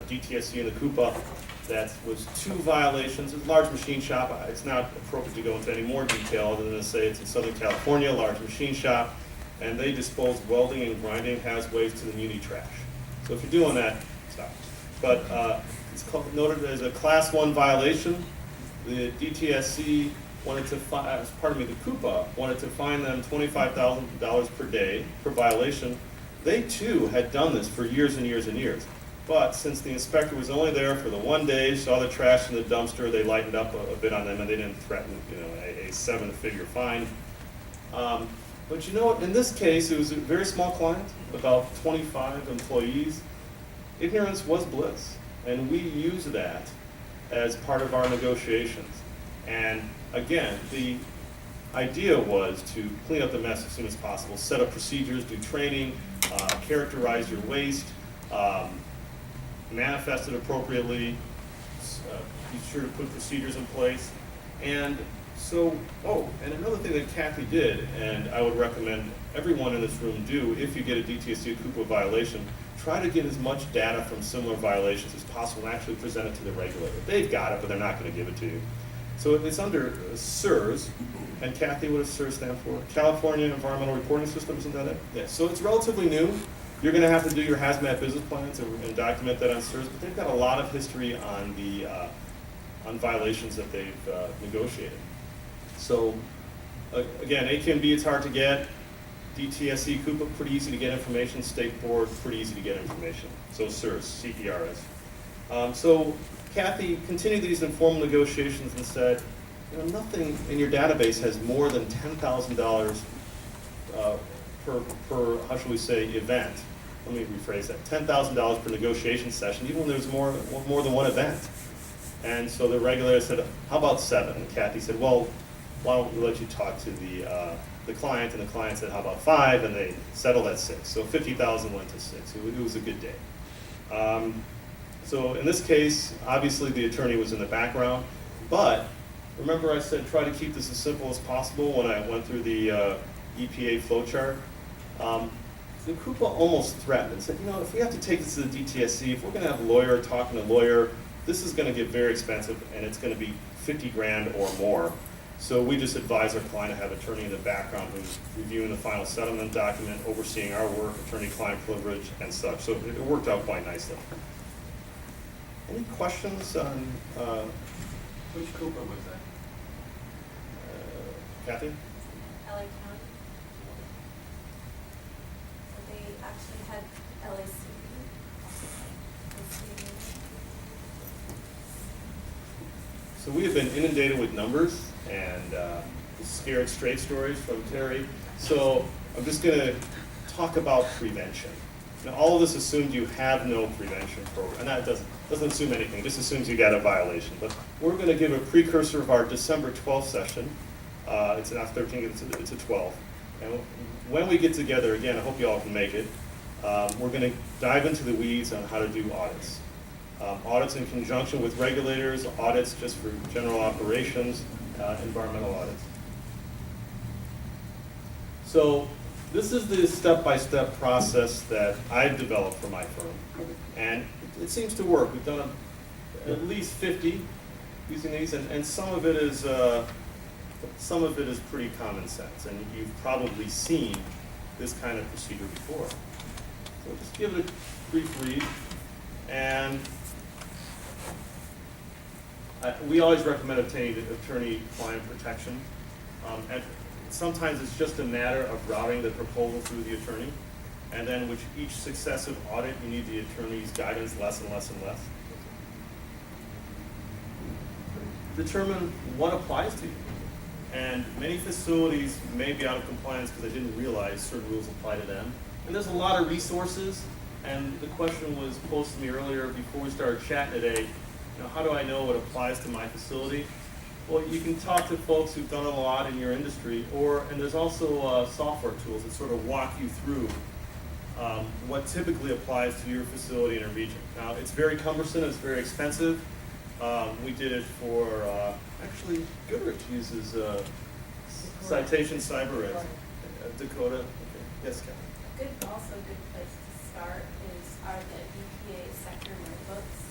DTSC and the CUPA that was 2 violations. It's a large machine shop. It's not appropriate to go into any more detail other than to say it's in Southern California, large machine shop, and they dispose welding and grinding has waste to the muni trash. So if you're doing that, stop. But it's noted as a Class 1 violation. The DTSC wanted to the CUPA wanted to fine them $25,000 per day per violation. They too had done this for years and years and years. But since the inspector was only there for the 1 day, saw the trash in the dumpster, they lightened up a bit on them and they didn't threaten, a 7-figure fine. But you know what, in this case, it was a very small client, about 25 employees. Ignorance was bliss, and we use that as part of our negotiations. And again, the idea was to clean up the mess as soon as possible, set up procedures, do training, characterize your waste, manifest it appropriately, be sure to put procedures in place. And so, and another thing that Kathy did, and I would recommend everyone in this room do if you get a DTSC CUPA violation, try to get as much data from similar violations as possible and actually present it to the regulator. They've got it, but they're not going to give it to you. So it's under CERS, and Kathy, what does CERS stand for? California Environmental Reporting System, isn't that it? Yes, so it's relatively new. You're going to have to do your hazmat business plans and document that on CERS, but they've got a lot of history on the on violations that they've negotiated. So again, AQMB, it's hard to get. DTSC, CUPA, pretty easy to get information. State Board, pretty easy to get information. So CERS, CERS. So Kathy continued these informal negotiations and said, nothing in your database has more than $10,000 per, how should we say, event. Let me rephrase that. $10,000 per negotiation session, even when there's more than one event. And so the regulator said, how about 7? And Kathy said, well, why don't we let you talk to the client? And the client said, how about 5? And they settled at 6. So 50,000 went to 6. It was a good day. So in this case, obviously the attorney was in the background, but remember I said try to keep this as simple as possible when I went through the EPA flowchart. The CUPA almost threatened and said, if we have to take this to the DTSC, if we're going to have a lawyer talking to lawyer, this is going to get very expensive and it's going to be 50 grand or more. So we just advise our client to have an attorney in the background who's reviewing the final settlement document, overseeing our work, attorney-client privilege, and such. So it worked out quite nicely. Any questions on which CUPA was that? Kathy? LA County. So they actually had LAC. So we have been inundated with numbers and scared straight stories from Terry. So I'm just going to talk about prevention. Now, all of this assumed you have no prevention program, and that doesn't assume anything. Just assumes you got a violation. But we're going to give a precursor of our December 12th session. It's not 13, it's a 12. And when we get together again, I hope you all can make it. We're going to dive into the weeds on how to do audits. Audits in conjunction with regulators, audits just for general operations, environmental audits. So this is the step-by-step process that I've developed for my firm. And it seems to work. We've done at least 50 using these, and some of it is pretty common sense. And you've probably seen this kind of procedure before. So just give it a brief read. And we always recommend obtaining attorney-client protection. And sometimes it's just a matter of routing the proposal through the attorney, and then with each successive audit, you need the attorney's guidance less and less and less. Determine what applies to you. And many facilities may be out of compliance because they didn't realize certain rules apply to them. And there's a lot of resources, and the question was posed to me earlier before we started chatting today, how do I know what applies to my facility? Well, you can talk to folks who've done a lot in your industry, and there's also software tools that sort of walk you through what typically applies to your facility in a region. Now, it's very cumbersome, it's very expensive. We did it for, actually, Goodrich uses Citation Cyber at Dakota. Okay. Yes, Kevin? Also a good place to start are the EPA sector notebooks.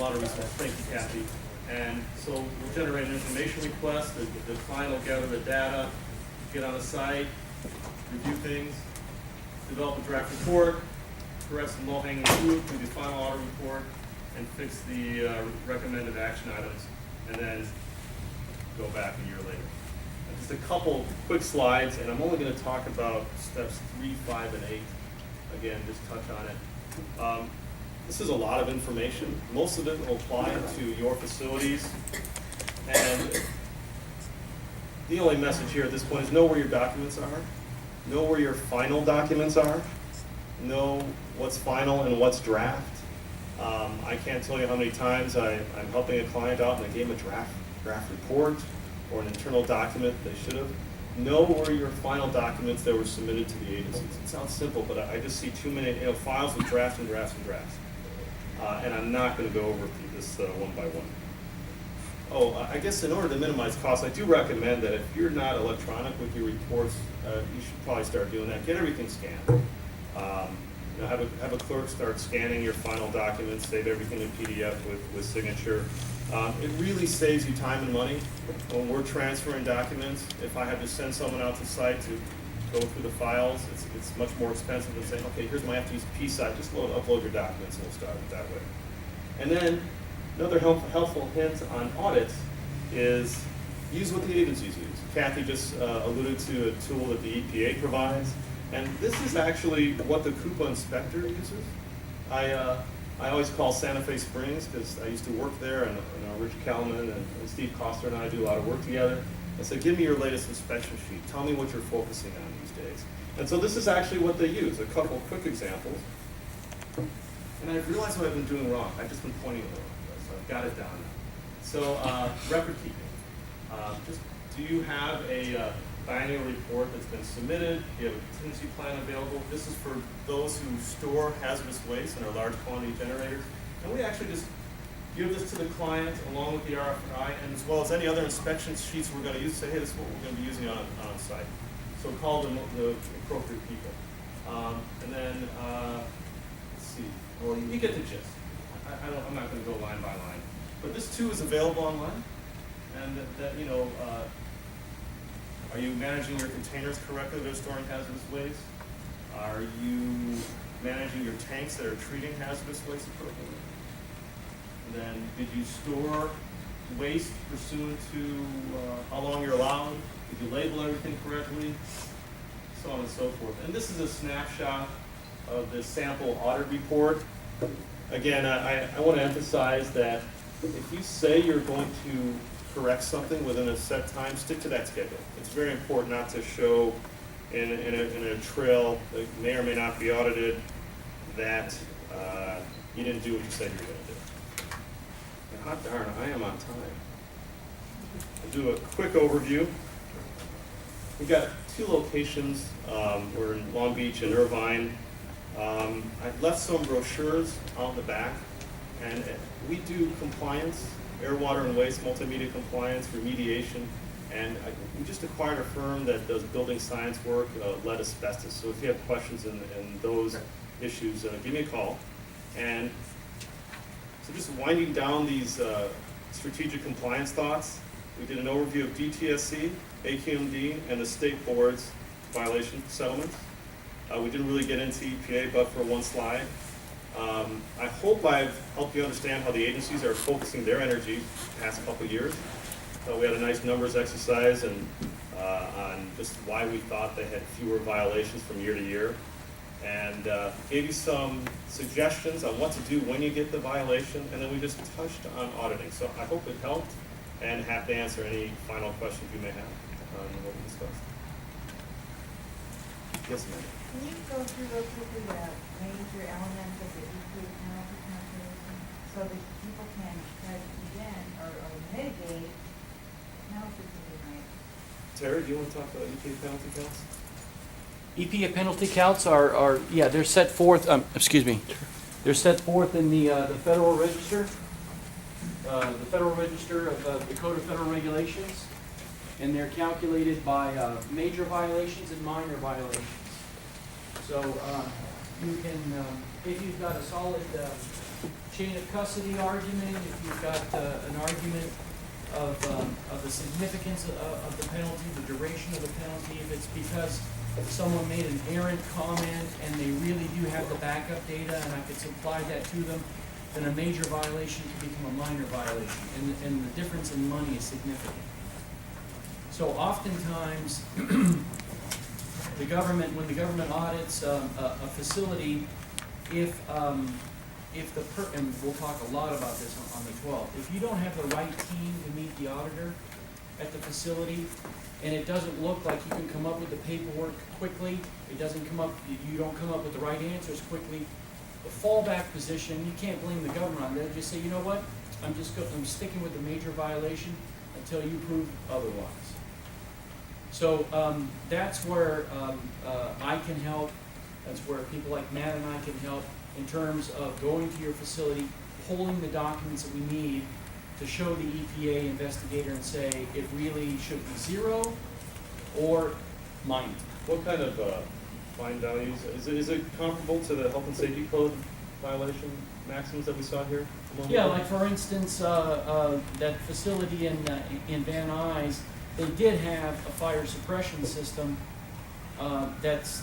lot of resources. Thank you, Kathy. And so we'll generate an information request. The client will gather the data, get on the site, review things, develop a draft report, correct some low-hanging fruit, do the final audit report, and fix the recommended action items, and then go back a year later. And just a couple quick slides, and I'm only going to talk about steps 3, 5, and 8. Again, just touch on it. This is a lot of information. Most of it will apply to your facilities. And the only message here at this point is know where your documents are, know where your final documents are, know what's final and what's draft. I can't tell you how many times I'm helping a client out and I gave them a draft report or an internal document they should have. Know where your final documents that were submitted to the agencies. It sounds simple, but I just see too many files with drafts and drafts and drafts. And I'm not going to go over this one by one. Oh, I guess in order to minimize costs, I do recommend that if you're not electronic with your reports, you should probably start doing that. Get everything scanned. Have a clerk start scanning your final documents, save everything in PDF with signature. It really saves you time and money when we're transferring documents. If I have to send someone out to site to go through the files, it's much more expensive than saying, okay, here's my FTP site, just upload your documents and we'll start it that way. And then another helpful hint on audits is use what the agencies use. Kathy just alluded to a tool that the EPA provides, and this is actually what the CUPA inspector uses. I always call Santa Fe Springs because I used to work there, and Rich Kelman and Steve Koster and I do a lot of work together. I said, give me your latest inspection sheet. Tell me what you're focusing on these days. And so this is actually what they use. A couple quick examples. And I've realized what I've been doing wrong. I've just been pointing it wrong, so I've got it down now. So record keeping. Do you have a biannual report that's been submitted? Do you have a contingency plan available? This is for those who store hazardous waste and are large quantity generators. And we actually just give this to the client along with the RFI, and as well as any other inspection sheets we're going to use. Say, hey, this is what we're going to be using on site. So call them the appropriate people. And then, let's see. Well, you get the gist. I'm not going to go line by line. But this too is available online. And are you managing your containers correctly that are storing hazardous waste? Are you managing your tanks that are treating hazardous waste appropriately? And then, did you store waste pursuant to how long you're allowed? Did you label everything correctly? So on and so forth. And this is a snapshot of the sample audit report. Again, I want to emphasize that if you say you're going to correct something within a set time, stick to that schedule. It's very important not to show in a trail that may or may not be audited that you didn't do what you said you were going to do. And hot darn, I am on time. I'll do a quick overview. We've got 2 locations. We're in Long Beach and Irvine. I've left some brochures out in the back, and we do compliance, air, water, and waste, multimedia compliance, remediation, and we just acquired a firm that does building science work, lead asbestos. So if you have questions in those issues, give me a call. And so just winding down these strategic compliance thoughts, we did an overview of DTSC, AQMD, and the state board's violation settlements. We didn't really get into EPA, but for one slide. I hope I've helped you understand how the agencies are focusing their energy the past couple of years. We had a nice numbers exercise and on just why we thought they had fewer violations from year to year, and gave you some suggestions on what to do when you get the violation, and then we just touched on auditing. So I hope it helped, and happy to answer any final questions you may have on what we discussed. Yes, ma'am. Can you go through real quickly the major elements of the EPA penalty calculation so that people can try to prevent or mitigate penalties that they might? Terry, do you want to talk about EPA penalty counts? EPA penalty counts are they're set forth. They're set forth in the Federal Register, the Federal Register of the Code of Federal Regulations, and they're calculated by major violations and minor violations. So you can, if you've got a solid chain of custody argument, if you've got an argument of the significance of the penalty, the duration of the penalty, if it's because someone made an errant comment and they really do have the backup data and I could supply that to them, then a major violation can become a minor violation, and the difference in money is significant. So oftentimes, the government, when the government audits a facility, if and we'll talk a lot about this on the 12th, if you don't have the right team to meet the auditor at the facility, and it doesn't look like you can come up with the paperwork quickly, you don't come up with the right answers quickly, the fallback position, you can't blame the government on that. Just say, you know what, I'm sticking with the major violation until you prove otherwise. So that's where I can help. That's where people like Matt and I can help in terms of going to your facility, pulling the documents that we need to show the EPA investigator and say it really should be 0 or mined. What kind of fine values? Is it comparable to the health and safety code violation maximums that we saw here? Yeah, like for instance, that facility in Van Nuys, they did have a fire suppression system that's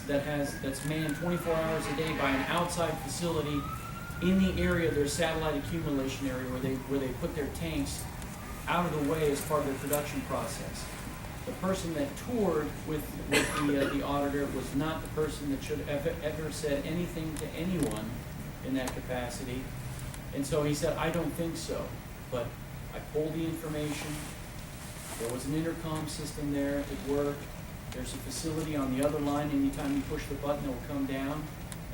manned 24 hours a day by an outside facility in the area, their satellite accumulation area, where they put their tanks out of the way as part of their production process. The person that toured with the auditor was not the person that should have ever said anything to anyone in that capacity. And so he said, I don't think so. But I pulled the information. There was an intercom system there. It worked. There's a facility on the other line. Anytime you push the button, it will come down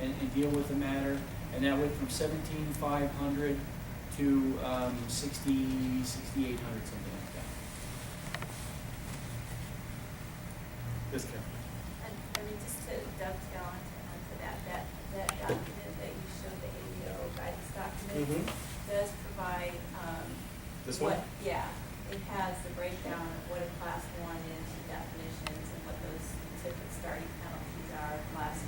and deal with the matter. And that went from 17,500 to 6,800, something like that. This count. And, I mean, just to dovetail onto that document that you showed, the ADO guidance document, does provide, This one? Yeah, it has the breakdown of what a class 1 is, the definitions, and what those specific starting penalties are, class